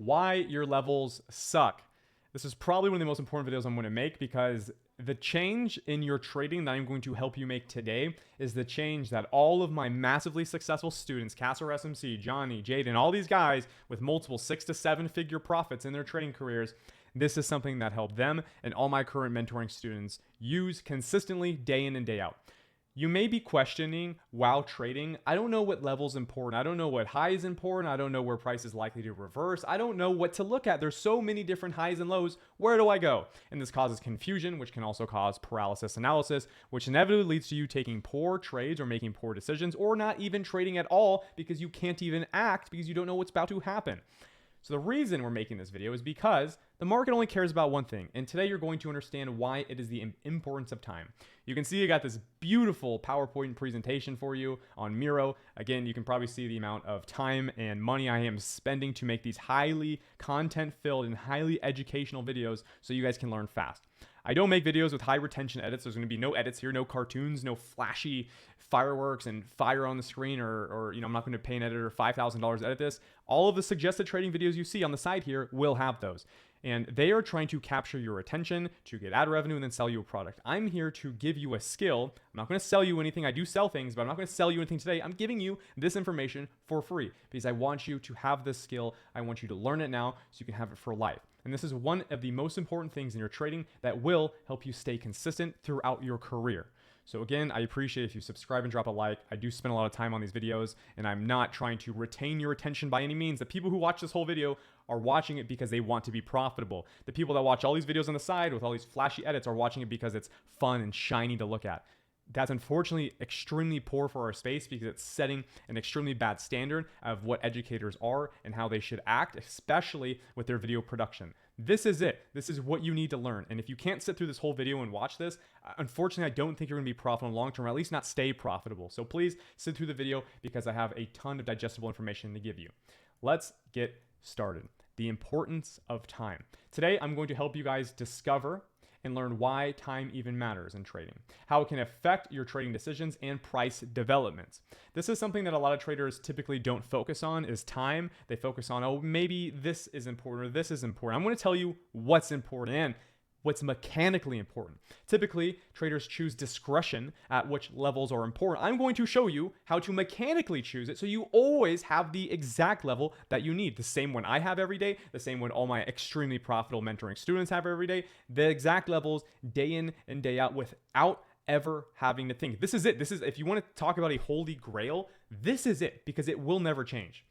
why your levels suck. This is probably one of the most important videos I'm going to make because the change in your trading that I'm going to help you make today is the change that all of my massively successful students, Casser SMC, Johnny, Jaden, all these guys with multiple 6 to 7 figure profits in their trading careers, this is something that helped them and all my current mentoring students use consistently day in and day out. You may be questioning while trading, I don't know what level is important. I don't know what high is important. I don't know where price is likely to reverse. I don't know what to look at. There's so many different highs and lows. Where do I go? And this causes confusion, which can also cause paralysis analysis, which inevitably leads to you taking poor trades or making poor decisions or not even trading at all because you can't even act because you don't know what's about to happen. So the reason we're making this video is because the market only cares about one thing. And today you're going to understand why it is the importance of time. You can see I got this beautiful PowerPoint presentation for you on Miro. Again, you can probably see the amount of time and money I am spending to make these highly content-filled and highly educational videos so you guys can learn fast. I don't make videos with high retention edits. There's going to be no edits here, no cartoons, no flashy fireworks and fire on the screen, or I'm not going to pay an editor $5,000 to edit this. All of the suggested trading videos you see on the side here will have those. And they are trying to capture your attention to get ad revenue and then sell you a product. I'm here to give you a skill. I'm not going to sell you anything. I do sell things, but I'm not going to sell you anything today. I'm giving you this information for free because I want you to have this skill. I want you to learn it now so you can have it for life. And this is one of the most important things in your trading that will help you stay consistent throughout your career. So again, I appreciate if you subscribe and drop a like. I do spend a lot of time on these videos, and I'm not trying to retain your attention by any means. The people who watch this whole video are watching it because they want to be profitable. The people that watch all these videos on the side with all these flashy edits are watching it because it's fun and shiny to look at. That's unfortunately extremely poor for our space because it's setting an extremely bad standard of what educators are and how they should act, especially with their video production. This is it. This is what you need to learn. And if you can't sit through this whole video and watch this, unfortunately, I don't think you're going to be profitable long term, or at least not stay profitable. So please sit through the video because I have a ton of digestible information to give you. Let's get started. The importance of time. Today, I'm going to help you guys discover and learn why time even matters in trading, how it can affect your trading decisions and price developments. This is something that a lot of traders typically don't focus on is time. They focus on, oh, maybe this is important or this is important. I'm going to tell you what's important and what's mechanically important. Typically, traders choose discretion at which levels are important. I'm going to show you how to mechanically choose it so you always have the exact level that you need. The same one I have every day, the same one all my extremely profitable mentoring students have every day, the exact levels day in and day out without ever having to think. This is it. This is, if you want to talk about a holy grail, this is it because it will never change.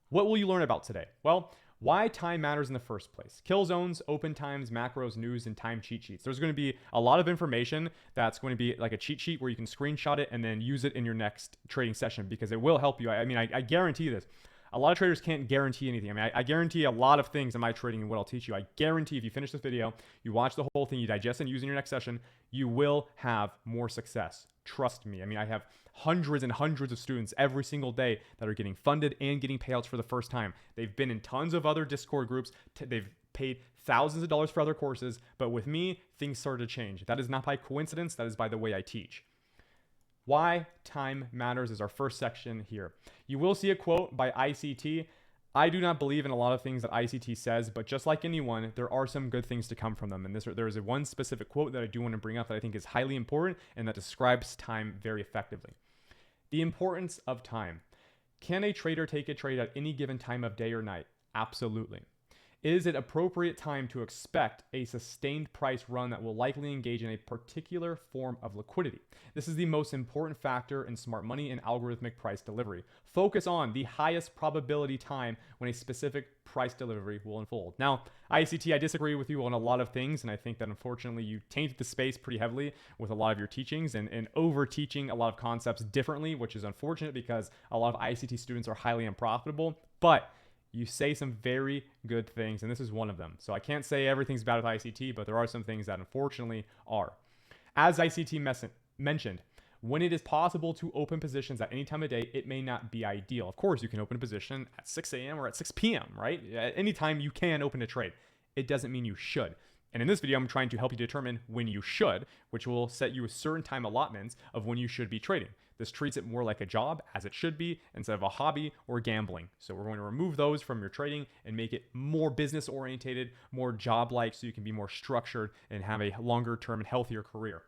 What will you learn about today? Well, why time matters in the first place. Kill zones, open times, macros, news, and time cheat sheets. There's going to be a lot of information that's going to be like a cheat sheet where you can screenshot it and then use it in your next trading session because it will help you. I guarantee this. A lot of traders can't guarantee anything. I guarantee a lot of things in my trading and what I'll teach you. I guarantee if you finish this video, you watch the whole thing, you digest and use in your next session, you will have more success. Trust me. I have hundreds and hundreds of students every single day that are getting funded and getting payouts for the first time. They've been in tons of other Discord groups. They've paid thousands of dollars for other courses. But with me, things started to change. That is not by coincidence. That is by the way I teach. Why time matters is our first section here. You will see a quote by ICT. I do not believe in a lot of things that ICT says, but just like anyone, there are some good things to come from them. And there is one specific quote that I do want to bring up that I think is highly important and that describes time very effectively. The importance of time. Can a trader take a trade at any given time of day or night? Absolutely. Is it appropriate time to expect a sustained price run that will likely engage in a particular form of liquidity? This is the most important factor in smart money and algorithmic price delivery. Focus on the highest probability time when a specific price delivery will unfold. Now, ICT, I disagree with you on a lot of things, and I think that unfortunately you tainted the space pretty heavily with a lot of your teachings and over teaching a lot of concepts differently, which is unfortunate because a lot of ICT students are highly unprofitable. But you say some very good things, and this is one of them. So I can't say everything's bad with ICT, but there are some things that unfortunately are. As ICT mentioned, when it is possible to open positions at any time of day, it may not be ideal. Of course, you can open a position at 6 a.m. or at 6 p.m., right? At any time you can open a trade. It doesn't mean you should. And in this video, I'm trying to help you determine when you should, which will set you a certain time allotments of when you should be trading. This treats it more like a job, as it should be, instead of a hobby or gambling. So we're going to remove those from your trading and make it more business orientated, more job-like, so you can be more structured and have a longer term and healthier career.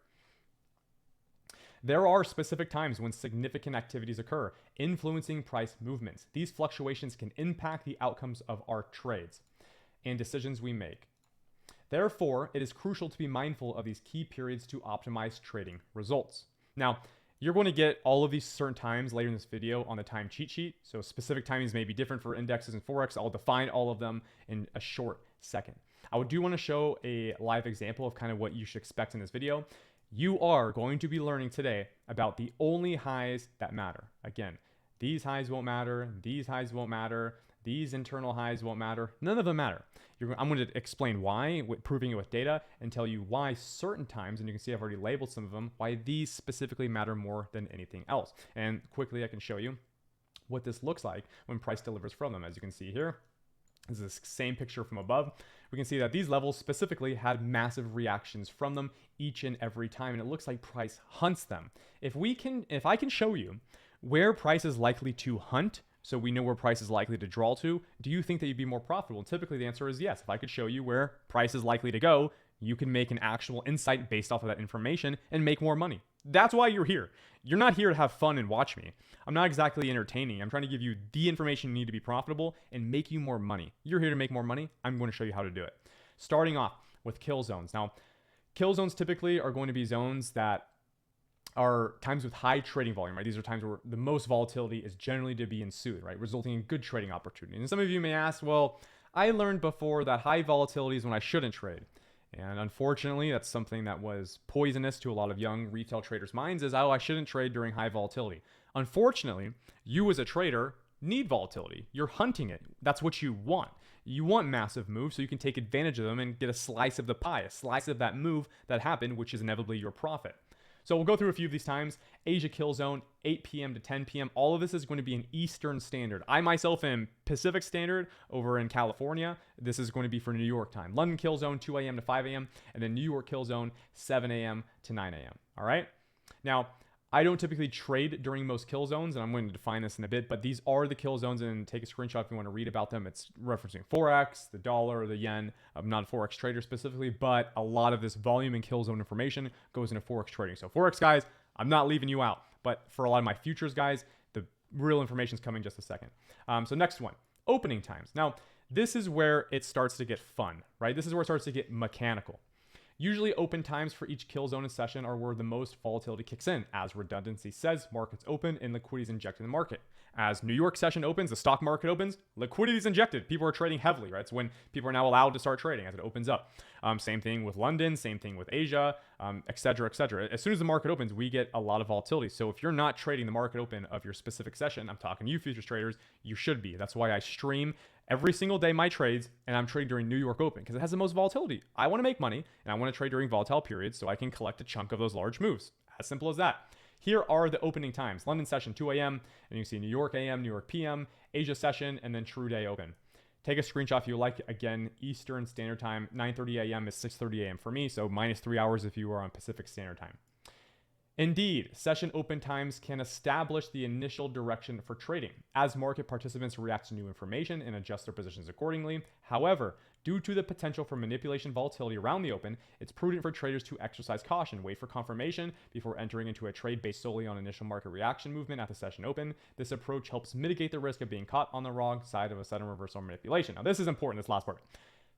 There are specific times when significant activities occur, influencing price movements. These fluctuations can impact the outcomes of our trades and decisions we make. Therefore, it is crucial to be mindful of these key periods to optimize trading results. Now, you're going to get all of these certain times later in this video on the time cheat sheet. So specific timings may be different for indexes and Forex. I'll define all of them in a short second. I do want to show a live example of kind of what you should expect in this video. You are going to be learning today about the only highs that matter. Again, these highs won't matter. These highs won't matter. These internal highs won't matter. None of them matter. I'm going to explain why, proving it with data, and tell you why certain times, and you can see I've already labeled some of them, why these specifically matter more than anything else. And quickly I can show you what this looks like when price delivers from them. As you can see here, this is the same picture from above. We can see that these levels specifically had massive reactions from them each and every time, and it looks like price hunts them. If I can show you where price is likely to hunt, so we know where price is likely to draw to, do you think that you'd be more profitable? And typically the answer is yes. If I could show you where price is likely to go, you can make an actual insight based off of that information and make more money. That's why you're here. You're not here to have fun and watch me. I'm not exactly entertaining. I'm trying to give you the information you need to be profitable and make you more money. You're here to make more money. I'm going to show you how to do it. Starting off with kill zones. Now, kill zones typically are going to be zones that are times with high trading volume, right? These are times where the most volatility is generally to be ensued, right? Resulting in good trading opportunity. And some of you may ask, well, I learned before that high volatility is when I shouldn't trade. And unfortunately, that's something that was poisonous to a lot of young retail traders' minds is, oh, I shouldn't trade during high volatility. Unfortunately, you as a trader need volatility. You're hunting it. That's what you want. You want massive moves so you can take advantage of them and get a slice of the pie, a slice of that move that happened, which is inevitably your profit. So we'll go through a few of these times. Asia kill zone, 8 p.m. to 10 p.m. All of this is going to be in Eastern Standard. I myself am Pacific Standard over in California. This is going to be for New York time. London kill zone, 2 a.m. to 5 a.m. And then New York kill zone, 7 a.m. to 9 a.m. All right? Now, I don't typically trade during most kill zones, and I'm going to define this in a bit, but these are the kill zones, and take a screenshot if you want to read about them. It's referencing Forex, the dollar, the yen. I'm not a Forex trader specifically, but a lot of this volume and kill zone information goes into Forex trading. So Forex guys, I'm not leaving you out, but for a lot of my futures guys, the real information is coming in just a second. So next one, opening times. Now, this is where it starts to get fun, right? This is where it starts to get mechanical. Usually open times for each kill zone and session are where the most volatility kicks in. As redundancy says, markets open and liquidity is injected in the market. As New York session opens, the stock market opens, liquidity is injected. People are trading heavily, right? It's when people are now allowed to start trading as it opens up. Same thing with London, same thing with Asia, et cetera, et cetera. As soon as the market opens, we get a lot of volatility. So if you're not trading the market open of your specific session, I'm talking to you futures traders, you should be. That's why I stream every single day my trades, and I'm trading during New York Open because it has the most volatility. I want to make money, and I want to trade during volatile periods so I can collect a chunk of those large moves. As simple as that. Here are the opening times. London session, 2 a.m., and you can see New York AM, New York PM, Asia session, and then true day open. Take a screenshot if you like. Again, Eastern Standard Time, 9:30 a.m. is 6:30 a.m. for me, so minus 3 hours if you are on Pacific Standard Time. Indeed, session open times can establish the initial direction for trading as market participants react to new information and adjust their positions accordingly. However, due to the potential for manipulation volatility around the open, it's prudent for traders to exercise caution, wait for confirmation before entering into a trade based solely on initial market reaction movement at the session open. This approach helps mitigate the risk of being caught on the wrong side of a sudden reversal or manipulation. Now, this is important, this last part.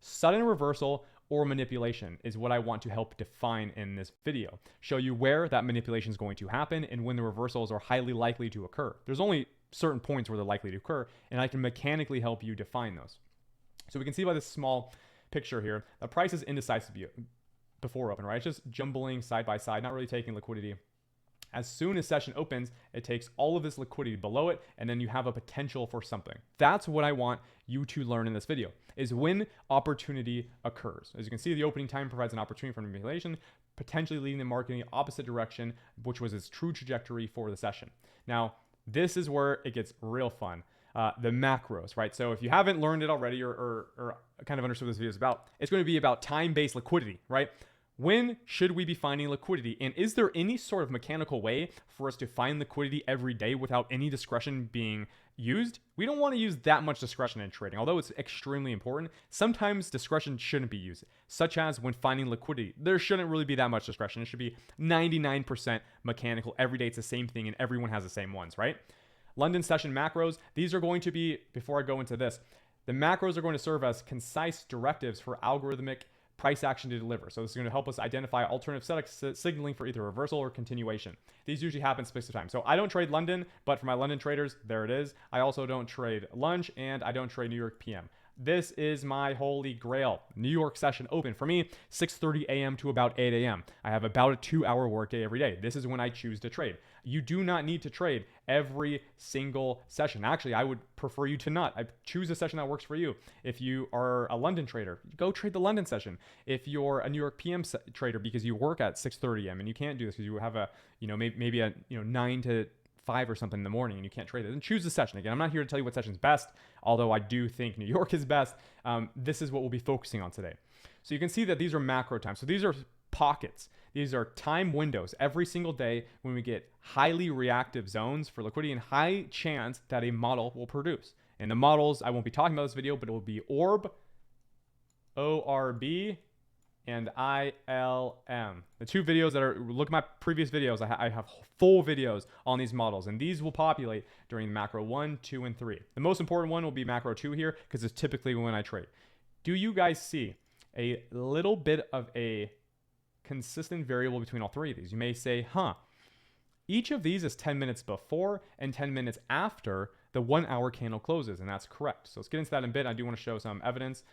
Sudden reversal or manipulation is what I want to help define in this video. Show you where that manipulation is going to happen and when the reversals are highly likely to occur. There's only certain points where they're likely to occur, and I can mechanically help you define those. So we can see by this small picture here, the price is indecisive before open, right? It's just jumbling side by side, not really taking liquidity. As soon as session opens, it takes all of this liquidity below it, and then you have a potential for something. That's what I want you to learn in this video, is when opportunity occurs. As you can see, the opening time provides an opportunity for manipulation, potentially leading the market in the opposite direction, which was its true trajectory for the session. Now, this is where it gets real fun. the macros, right? So if you haven't learned it already or kind of understood what this video is about, it's going to be about time-based liquidity, right? When should we be finding liquidity? And is there any sort of mechanical way for us to find liquidity every day without any discretion being used? We don't want to use that much discretion in trading, although it's extremely important. Sometimes discretion shouldn't be used, such as when finding liquidity. There shouldn't really be that much discretion. It should be 99% mechanical. Every day it's the same thing and everyone has the same ones, right? London session macros, these are going to be, before I go into this, the macros are going to serve as concise directives for algorithmic price action to deliver. So this is going to help us identify alternative signaling for either reversal or continuation. These usually happen specific time. So I don't trade London, but for my London traders, there it is. I also don't trade lunch and I don't trade New York PM. This is my holy grail. New York session open for me, 6:30 a.m. to about 8 a.m. I have about a 2-hour workday every day. This is when I choose to trade. You do not need to trade every single session. Actually, I would prefer you to not. I choose a session that works for you. If you are a London trader, go trade the London session. If you're a New York PM trader because you work at 6:30 a.m. and you can't do this because you have a, maybe a 9 to 5 or something in the morning and you can't trade it, then choose the session. Again, I'm not here to tell you what session's best, although I do think New York is best. This is what we'll be focusing on today. So you can see that these are macro times. So these are pockets. These are time windows every single day when we get highly reactive zones for liquidity and high chance that a model will produce. And the models, I won't be talking about this video, but it will be ORB, ORB, and ILM. The two videos that are, look at my previous videos, I have full videos on these models, and these will populate during macro 1, 2, and 3. The most important one will be macro 2 here because it's typically when I trade. Do you guys see a little bit of a consistent variable between all three of these? You may say, each of these is 10 minutes before and 10 minutes after the 1 hour candle closes, and that's correct. So let's get into that in a bit. I do want to show some evidence.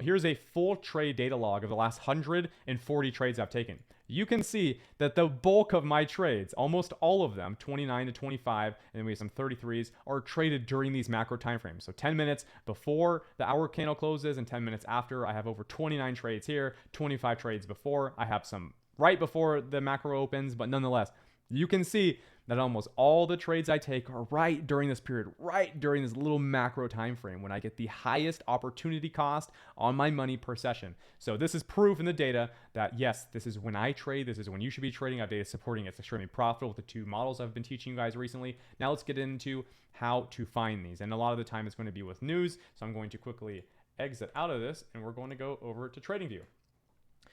Here's a full trade data log of the last 140 trades I've taken. You can see that the bulk of my trades, almost all of them, 29 to 25, and then we have some 33s, are traded during these macro timeframes. So 10 minutes before the hour candle closes and 10 minutes after. I have over 29 trades here, 25 trades before. I have some right before the macro opens, but nonetheless, you can see that almost all the trades I take are right during this period, right during this little macro time frame when I get the highest opportunity cost on my money per session. So this is proof in the data that yes, this is when I trade, this is when you should be trading. I have data supporting it's extremely profitable with the two models I've been teaching you guys recently. Now let's get into how to find these. And a lot of the time it's going to be with news. So I'm going to quickly exit out of this and we're going to go over to TradingView.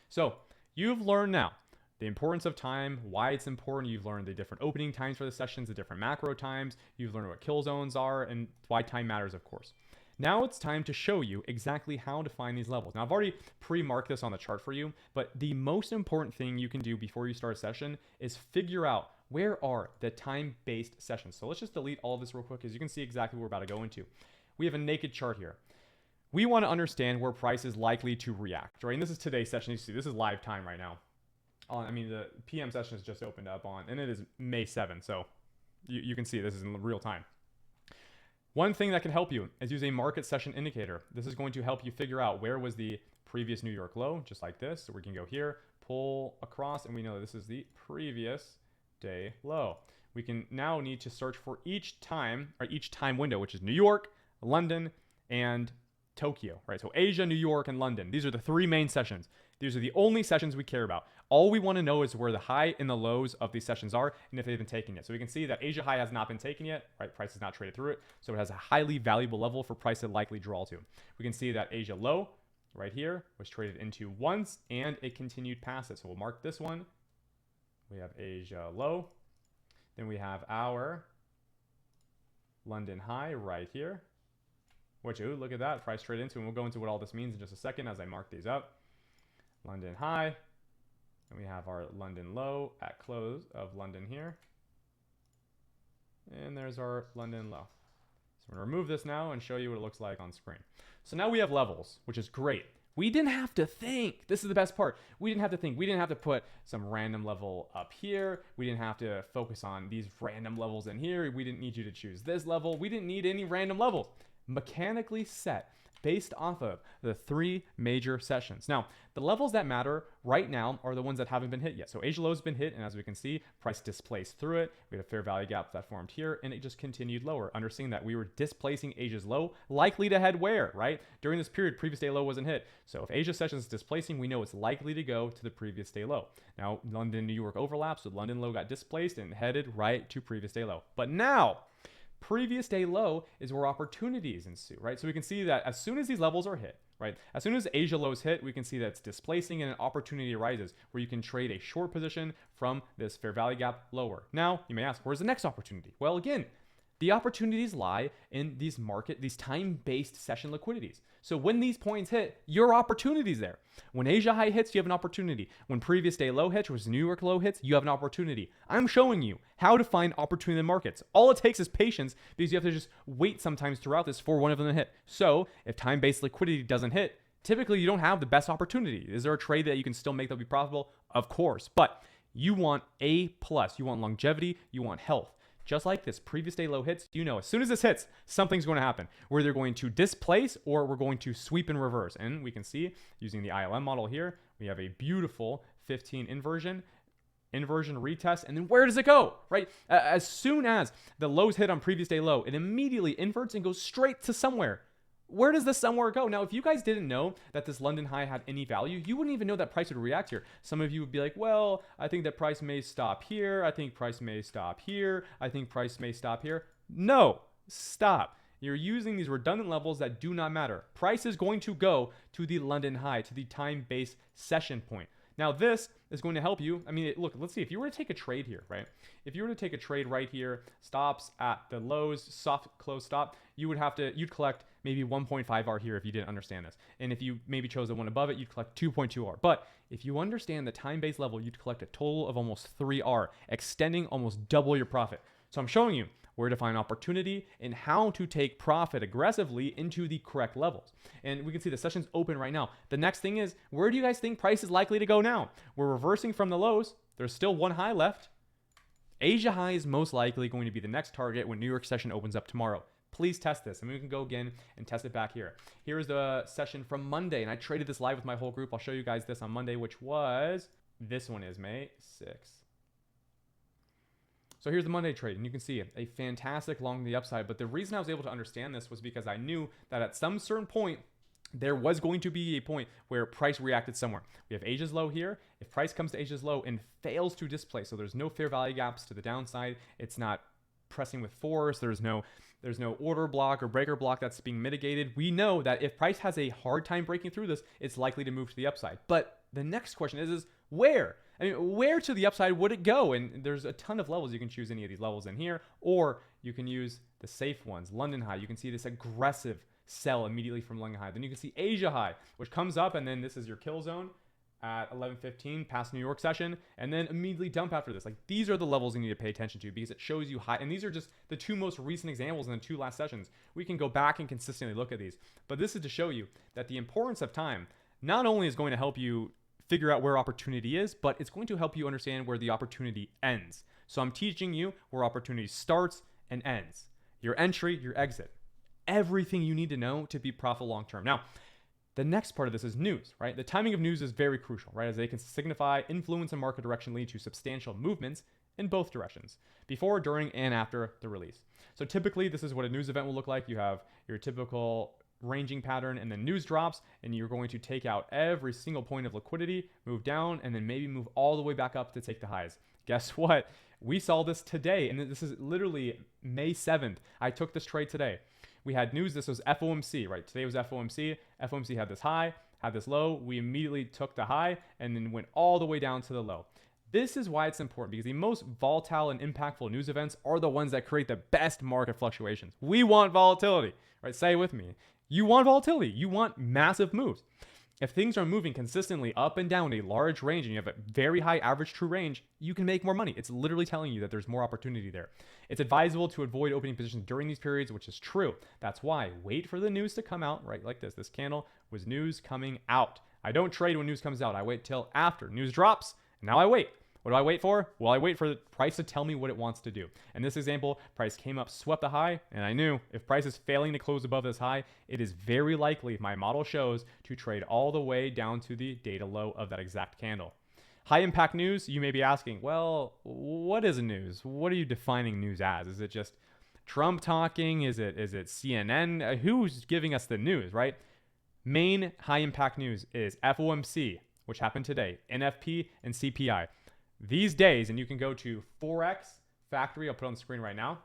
So you've learned now the importance of time, why it's important. You've learned the different opening times for the sessions, the different macro times. You've learned what kill zones are and why time matters, of course. Now it's time to show you exactly how to find these levels. Now I've already pre-marked this on the chart for you, but the most important thing you can do before you start a session is figure out where are the time-based sessions. So let's just delete all of this real quick because you can see exactly what we're about to go into. We have a naked chart here. We want to understand where price is likely to react, right? And this is today's session. You see, this is live time right now. The PM session has just opened up and it is May 7th. So you can see this is in real time. One thing that can help you is use a market session indicator. This is going to help you figure out where was the previous New York low, just like this. So we can go here, pull across, and we know this is the previous day low. We can now need to search for each time window, which is New York, London, and Tokyo, right? So Asia, New York, and London. These are the three main sessions. These are the only sessions we care about. All we want to know is where the high and the lows of these sessions are and if they've been taken yet. So we can see that Asia high has not been taken yet, right? Price has not traded through it. So it has a highly valuable level for price to likely draw to. We can see that Asia low right here was traded into once and it continued past it. So we'll mark this one. We have Asia low. Then we have our London high right here, which, ooh, look at that, price traded into, and we'll go into what all this means in just a second as I mark these up. London high, and we have our London low at close of London here. And there's our London low. So I'm going to remove this now and show you what it looks like on screen. So now we have levels, which is great. We didn't have to think. This is the best part. We didn't have to think. We didn't have to put some random level up here. We didn't have to focus on these random levels in here. We didn't need you to choose this level. We didn't need any random levels. Mechanically set. based off of the 3 major sessions. Now, the levels that matter right now are the ones that haven't been hit yet. So Asia low has been hit, and as we can see, price displaced through it. We had a fair value gap that formed here, and it just continued lower. Understanding that we were displacing Asia's low, likely to head where, right? During this period, previous day low wasn't hit. So if Asia session is displacing, we know it's likely to go to the previous day low. Now, London, New York overlaps, so London low got displaced and headed right to previous day low. But now, previous day low is where opportunities ensue, right? So we can see that as soon as these levels are hit, right? As soon as Asia lows hit, we can see that it's displacing and an opportunity arises where you can trade a short position from this fair value gap lower. Now, you may ask, where's the next opportunity? Well, again, the opportunities lie in these time-based session liquidities. So when these points hit, your opportunity's there. When Asia high hits, you have an opportunity. When previous day low hits, which is New York low hits, you have an opportunity. I'm showing you how to find opportunity in the markets. All it takes is patience because you have to just wait sometimes throughout this for one of them to hit. So if time-based liquidity doesn't hit, typically you don't have the best opportunity. Is there a trade that you can still make that'll be profitable? Of course, but you want A+, you want longevity, you want health. Just like this previous day low hits, you know, as soon as this hits, something's going to happen. We're either going to displace or we're going to sweep in reverse. And we can see using the ILM model here, we have a beautiful 15 inversion retest, and then where does it go, right? As soon as the lows hit on previous day low, it immediately inverts and goes straight to somewhere. Where does this somewhere go? Now, if you guys didn't know that this London high had any value, you wouldn't even know that price would react here. Some of you would be like, well, I think that price may stop here. I think price may stop here. I think price may stop here. No, stop. You're using these redundant levels that do not matter. Price is going to go to the London high, to the time-based session point. Now, this is going to help you. I mean, look, let's see. If you were to take a trade here, right? If you were to take a trade right here, stops at the lows, soft close stop, you'd collect maybe 1.5 R here if you didn't understand this. And if you maybe chose the one above it, you'd collect 2.2 R. But if you understand the time-based level, you'd collect a total of almost 3 R, extending almost double your profit. So I'm showing you where to find opportunity and how to take profit aggressively into the correct levels. And we can see the session's open right now. The next thing is, where do you guys think price is likely to go now? We're reversing from the lows. There's still one high left. Asia high is most likely going to be the next target when New York session opens up tomorrow. Please test this. I mean, we can go again and test it back here. Here's the session from Monday, and I traded this live with my whole group. I'll show you guys this on Monday, which was, this one is May 6th. So here's the Monday trade, and you can see a fantastic long the upside. But the reason I was able to understand this was because I knew that at some certain point, there was going to be a point where price reacted somewhere. We have Asia's low here. If price comes to Asia's low and fails to displace, so there's no fair value gaps to the downside, it's not pressing with force, there's no order block or breaker block that's being mitigated, we know that if price has a hard time breaking through this, it's likely to move to the upside. But the next question is where? I mean, where to the upside would it go? And there's a ton of levels. You can choose any of these levels in here, or you can use the safe ones. London high, you can see this aggressive sell immediately from London high. Then you can see Asia high, which comes up, and then this is your kill zone at 11:15 past New York session, and then immediately dump after this. Like, these are the levels you need to pay attention to because it shows you high. And these are just the 2 most recent examples in the 2 last sessions. We can go back and consistently look at these, but this is to show you that the importance of time not only is going to help you figure out where opportunity is, but it's going to help you understand where the opportunity ends. So I'm teaching you where opportunity starts and ends. Your entry, your exit. Everything you need to know to be profitable long term. Now, the next part of this is news, right? The timing of news is very crucial, right? As they can signify influence and market direction lead to substantial movements in both directions, before, during, and after the release. So typically, this is what a news event will look like. You have your typical ranging pattern, and then news drops, and you're going to take out every single point of liquidity, move down, and then maybe move all the way back up to take the highs. Guess what? We saw this today, and this is literally May 7th. I took this trade today. We had news. This was FOMC, right? Today was FOMC. FOMC had this high, had this low. We immediately took the high and then went all the way down to the low. This is why it's important, because the most volatile and impactful news events are the ones that create the best market fluctuations. We want volatility, right? Say it with me. You want volatility. You want massive moves. If things are moving consistently up and down a large range and you have a very high average true range, you can make more money. It's literally telling you that there's more opportunity there. It's advisable to avoid opening positions during these periods, which is true. That's why wait for the news to come out, right? Like this. This candle was news coming out. I don't trade when news comes out. I wait till after news drops. And now I wait. What do I wait for? Well, I wait for the price to tell me what it wants to do. In this example, price came up, swept the high, and I knew if price is failing to close above this high, it is very likely, if my model shows, to trade all the way down to the data low of that exact candle. High impact news, you may be asking, well, what is news? What are you defining news as? Is it just Trump talking? Is it CNN? Who's giving us the news, right? Main high impact news is FOMC, which happened today, NFP, and CPI. These days, and you can go to Forex Factory, I'll put it on the screen right now.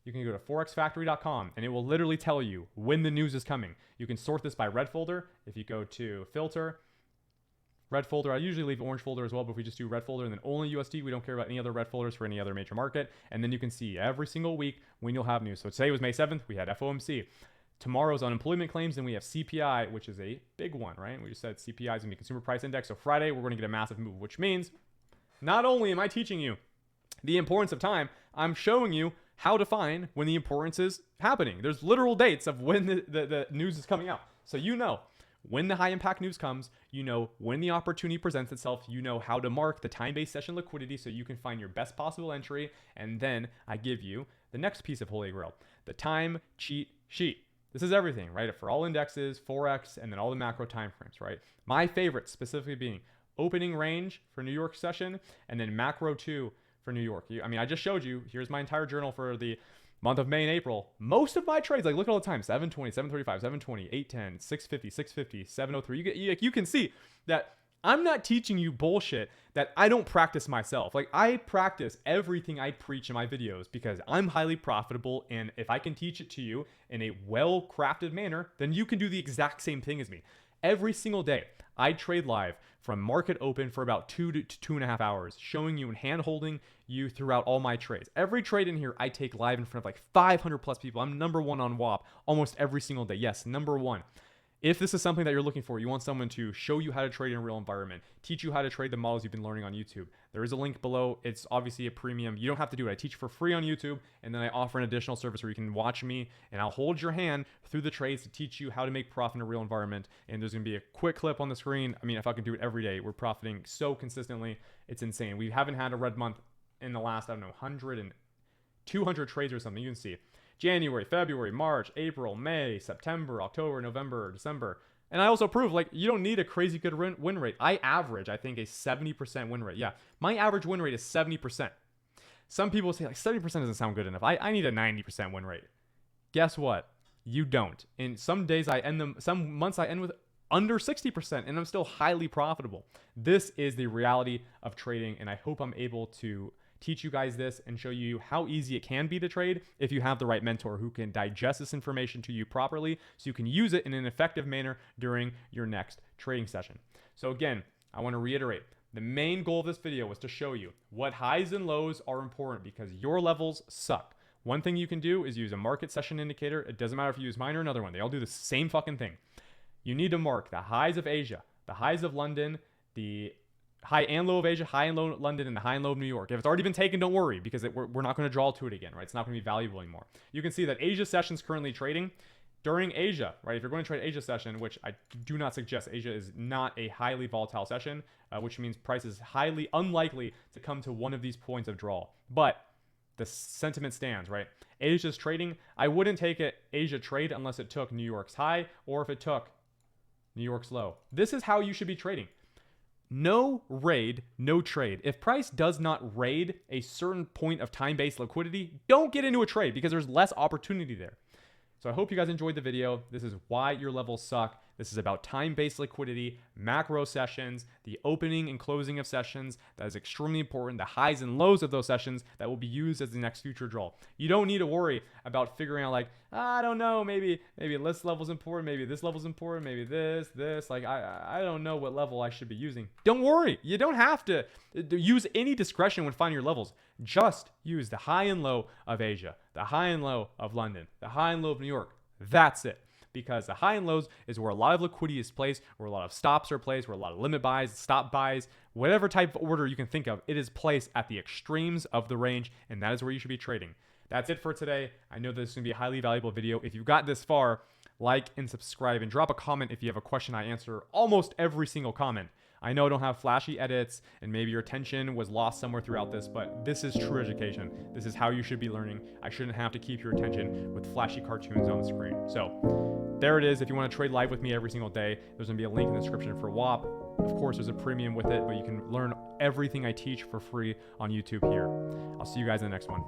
You can go to forexfactory.com and it will literally tell you when the news is coming. You can sort this by red folder. If you go to filter, red folder, I usually leave orange folder as well, but if we just do red folder and then only USD, we don't care about any other red folders for any other major market. And then you can see every single week when you'll have news. So today was May 7th, we had FOMC. Tomorrow's unemployment claims, and we have CPI, which is a big one, right? We just said CPI is going to be consumer price index. So Friday, we're going to get a massive move, which means not only am I teaching you the importance of time, I'm showing you how to find when the importance is happening. There's literal dates of when the news is coming out. So you know when the high impact news comes, you know when the opportunity presents itself, you know how to mark the time-based session liquidity so you can find your best possible entry. And then I give you the next piece of Holy Grail, the time cheat sheet. This is everything, right? For all indexes, Forex, and then all the macro timeframes, right? My favorite specifically being opening range for New York session, and then macro 2 for New York. I mean, I just showed you, here's my entire journal for the month of May and April. Most of my trades, like look at all the time, 720, 735, 720, 810, 650, 650, 703. You can see that I'm not teaching you bullshit that I don't practice myself. Like I practice everything I preach in my videos because I'm highly profitable. And if I can teach it to you in a well-crafted manner, then you can do the exact same thing as me. Every single day, I trade live from market open for about 2 to 2.5 hours, showing you and hand-holding you throughout all my trades. Every trade in here, I take live in front of like 500 plus people. I'm number one on WAP almost every single day. Yes, number one. If this is something that you're looking for, you want someone to show you how to trade in a real environment, teach you how to trade the models you've been learning on YouTube, there is a link below. It's obviously a premium. You don't have to do it. I teach for free on YouTube, and then I offer an additional service where you can watch me, and I'll hold your hand through the trades to teach you how to make profit in a real environment. And there's going to be a quick clip on the screen. I mean, if I can do it every day, we're profiting so consistently. It's insane. We haven't had a red month in the last, 100 and 200 trades or something. You can see January, February, March, April, May, September, October, November, December. And I also prove, like, you don't need a crazy good win rate. I average, I think, a 70% win rate. Yeah, my average win rate is 70%. Some people say, like, 70% doesn't sound good enough. I need a 90% win rate. Guess what? You don't. And some days some months I end with under 60%, and I'm still highly profitable. This is the reality of trading, and I hope I'm able to teach you guys this and show you how easy it can be to trade if you have the right mentor who can digest this information to you properly so you can use it in an effective manner during your next trading session. So again, I want to reiterate, the main goal of this video was to show you what highs and lows are important because your levels suck. One thing you can do is use a market session indicator. It doesn't matter if you use mine or another one. They all do the same fucking thing. You need to mark the highs of Asia, the highs of London, the high and low of Asia, high and low of London, and the high and low of New York. If it's already been taken, don't worry because we're not going to draw to it again, right? It's not going to be valuable anymore. You can see that Asia session's currently trading during Asia, right? If you're going to trade Asia session, which I do not suggest, Asia is not a highly volatile session, which means price is highly unlikely to come to one of these points of draw. But the sentiment stands, right? Asia's trading. I wouldn't take an Asia trade unless it took New York's high or if it took New York's low. This is how you should be trading. No raid, no trade. If price does not raid a certain point of time-based liquidity, don't get into a trade because there's less opportunity there. So I hope you guys enjoyed the video. This is why your levels suck. This is about time-based liquidity, macro sessions, the opening and closing of sessions. That is extremely important. The highs and lows of those sessions that will be used as the next future draw. You don't need to worry about figuring out like, I don't know, maybe this level's important, maybe this level's important, maybe this. Like, I don't know what level I should be using. Don't worry. You don't have to use any discretion when finding your levels. Just use the high and low of Asia, the high and low of London, the high and low of New York. That's it. Because the high and lows is where a lot of liquidity is placed, where a lot of stops are placed, where a lot of limit buys, stop buys, whatever type of order you can think of, it is placed at the extremes of the range, and that is where you should be trading. That's it for today. I know this is going to be a highly valuable video. If you got this far, like and subscribe, and drop a comment if you have a question. I answer almost every single comment. I know I don't have flashy edits and maybe your attention was lost somewhere throughout this, but this is true education. This is how you should be learning. I shouldn't have to keep your attention with flashy cartoons on the screen. So there it is. If you want to trade live with me every single day, there's going to be a link in the description for WAP. Of course, there's a premium with it, but you can learn everything I teach for free on YouTube here. I'll see you guys in the next one.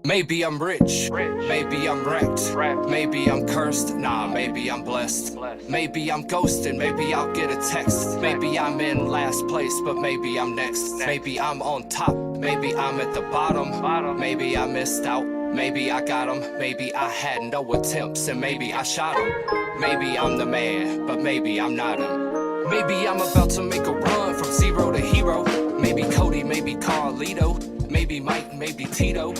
Maybe I'm rich, maybe I'm wrecked, maybe I'm cursed, nah, maybe I'm blessed. Maybe I'm ghosted, maybe I'll get a text. Maybe I'm in last place, but maybe I'm next. Maybe I'm on top, maybe I'm at the bottom. Maybe I missed out, maybe I got him. Maybe I had no attempts and maybe I shot him. Maybe I'm the man, but maybe I'm not him. Maybe I'm about to make a run from zero to hero. Maybe Cody, maybe Carlito, maybe Mike, maybe Tito.